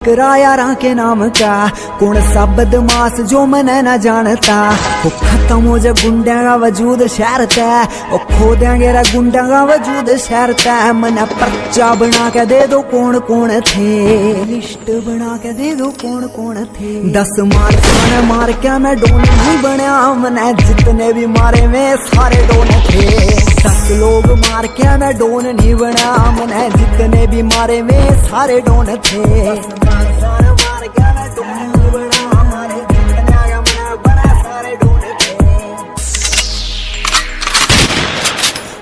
किराया के नाम का कौन सा बदमाश जो मैंने न जानता। वो खत्म हो जा गुंडा का वजूद शहर तय, वो खो देंगे रे गुंडा का वजूद शहर तय। मैंने पर्चा बना के दे दो कौन कौन थे, लिस्ट बना के दे दो कौन कौन थे। 10 मार के मैं डोन नहीं बनया, मैंने जितने भी मारे में सारे डोन थे। 10 लोग मार के मैं डोन नहीं बना, मैंने जितने भी मारे में सारे डोन थे। मार के मैं डोन नहीं बना, हमारे जितने आया मैं बड़ा सारे डोन थे।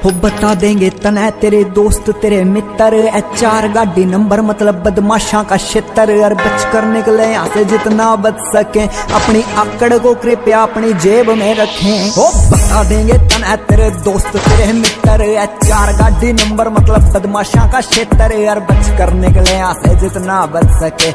हो बता देंगे तने तेरे दोस्त तेरे मित्र, HR गाड़ी नंबर मतलब बदमाशा का क्षेत्र। और बच कर निकले यहाँ से जितना बच सके, अपनी आकड़ को कृपया अपनी जेब में रखें। हो बता देंगे तने तेरे दोस्त तेरे मित्र, HR गाड़ी नंबर मतलब बदमाशा का क्षेत्र। और बच कर निकले यहाँ से जितना बच सके।